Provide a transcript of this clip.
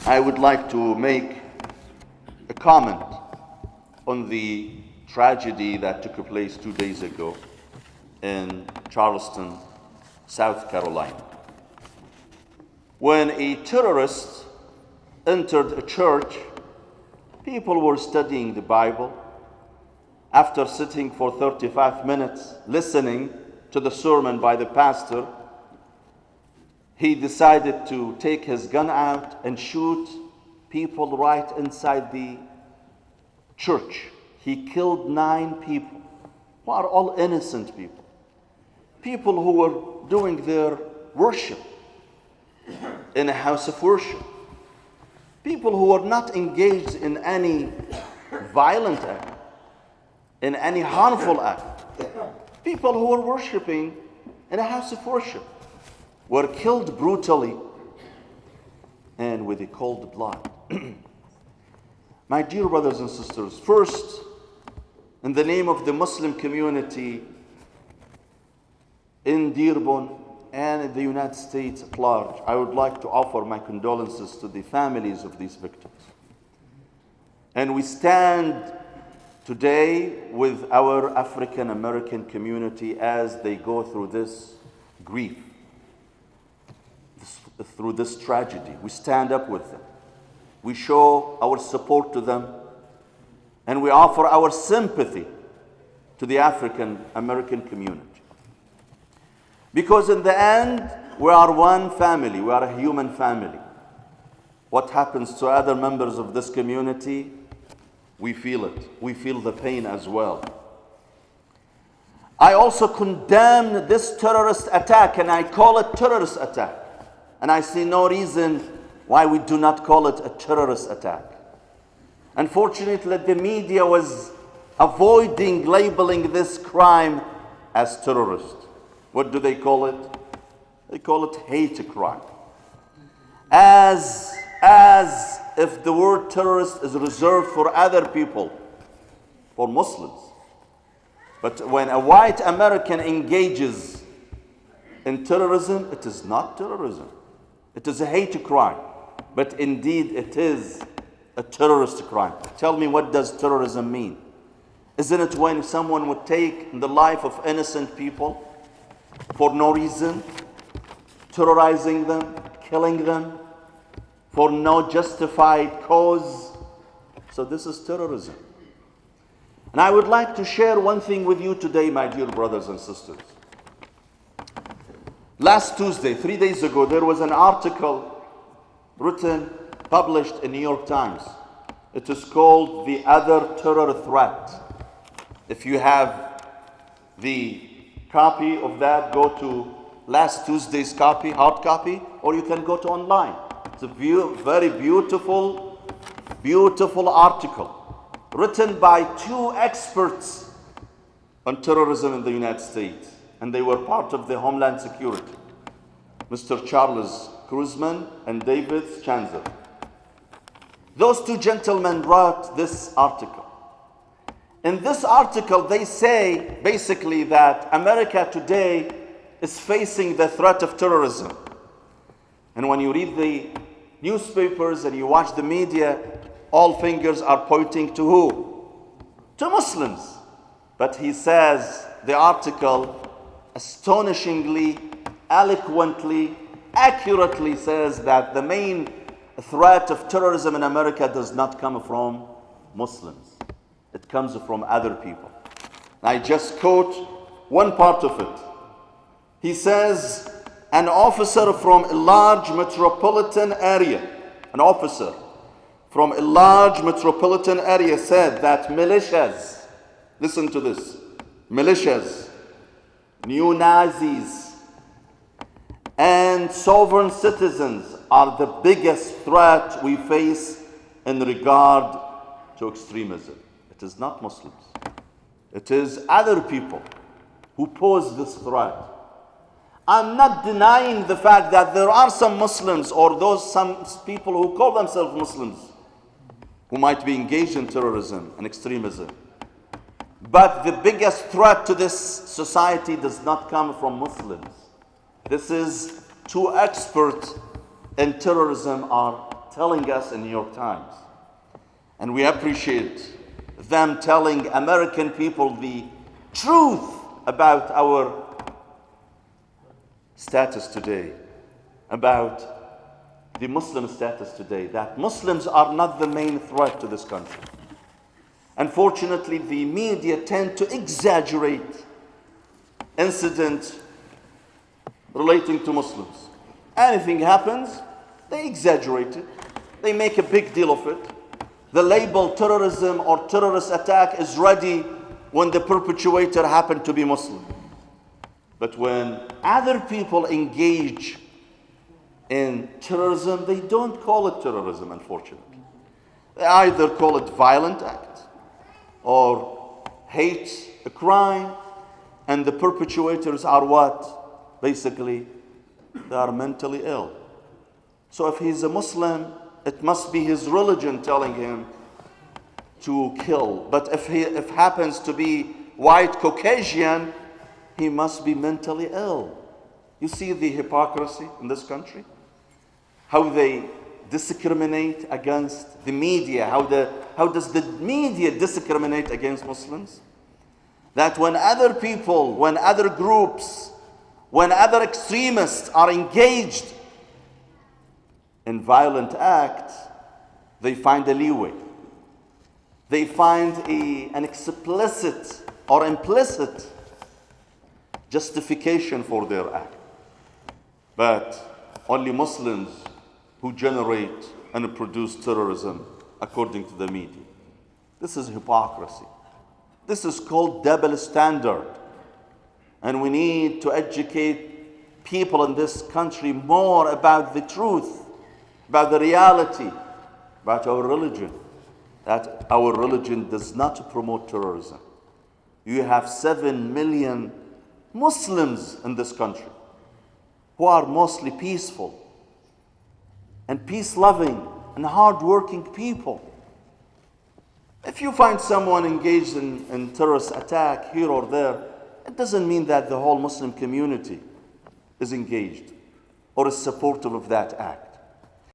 I would like to make a comment on the tragedy that took place 2 days ago in Charleston, South Carolina, when a terrorist entered a church. People were studying the Bible. After sitting for 35 minutes listening to the sermon by the pastor, he decided to take his gun out and shoot people right inside the church. He killed 9 people, who are all innocent people. People who were doing their worship in a house of worship. People who were not engaged in any violent act, in any harmful act. People who were worshiping in a house of worship were killed brutally and with a cold blood. My dear brothers and sisters, first, in the name of the Muslim community in Dearborn and in the United States at large, I would like to offer my condolences to the families of these victims. And we stand today with our African American community as they go through this grief, through this tragedy. We stand up with them. We show our support to them, and we offer our sympathy to the African American community. Because in the end, we are one family, we are a human family. What happens to other members of this community, we feel it. We feel the pain as well. I also condemn this terrorist attack, and I call it terrorist attack. And I see no reason why we do not call it a terrorist attack. Unfortunately, the media was avoiding labeling this crime as terrorist. What do they call it? They call it hate crime. As if the word terrorist is reserved for other people, for Muslims. But when a white American engages in terrorism, it is not terrorism. It is a hate crime. But indeed, it is a terrorist crime. Tell me, what does terrorism mean? Isn't it when someone would take the life of innocent people for no reason, terrorizing them, killing them, for no justified cause? So this is terrorism. And I would like to share one thing with you today, my dear brothers and sisters. Last Tuesday, 3 days ago, there was an article written, published in New York Times. It is called The Other Terror Threat. If you have the copy of that, go to last Tuesday's copy, hard copy, or you can go to online. It's a very beautiful, beautiful article written by 2 experts on terrorism in the United States, and they were part of the Homeland Security, Mr. Charles Qazwini and David Chanzer. Those 2 gentlemen wrote this article. In this article, they say basically that America today is facing the threat of terrorism. And when you read the newspapers and you watch the media, all fingers are pointing to who? To Muslims. But he says, the article astonishingly, eloquently, accurately says that the main threat of terrorism in America does not come from Muslims. It comes from other people. I just quote one part of it. He says, an officer from a large metropolitan area, said that militias, listen to this, militias, neo-Nazis, and sovereign citizens are the biggest threat we face in regard to extremism. It is not Muslims. It is other people who pose this threat. I'm not denying the fact that there are some Muslims or some people who call themselves Muslims who might be engaged in terrorism and extremism. But the biggest threat to this society does not come from Muslims. This is 2 experts in terrorism are telling us in New York Times. And we appreciate them telling American people the truth about our status today, about the Muslim status today, that Muslims are not the main threat to this country. Unfortunately, the media tend to exaggerate incidents relating to Muslims. Anything happens, they exaggerate it. They make a big deal of it. The label terrorism or terrorist attack is ready when the perpetrator happened to be Muslim. But when other people engage in terrorism, they don't call it terrorism, unfortunately. They either call it violent act or hate a crime, and the perpetrators are what? Basically, they are mentally ill. So if he's a Muslim, it must be his religion telling him to kill. But if happens to be white Caucasian, he must be mentally ill. You see the hypocrisy in this country? How they discriminate against the media. How does the media discriminate against Muslims? That when other people, when other groups, when other extremists are engaged in violent acts, they find a leeway. They find an explicit or implicit justification for their act. But only Muslims who generate and produce terrorism according to the media. This is hypocrisy. This is called double standard. And we need to educate people in this country more about the truth, about the reality, about our religion. That our religion does not promote terrorism. You have 7 million Muslims in this country who are mostly peaceful and peace-loving and hard-working people. If you find someone engaged in terrorist attack here or there, it doesn't mean that the whole Muslim community is engaged or is supportive of that act.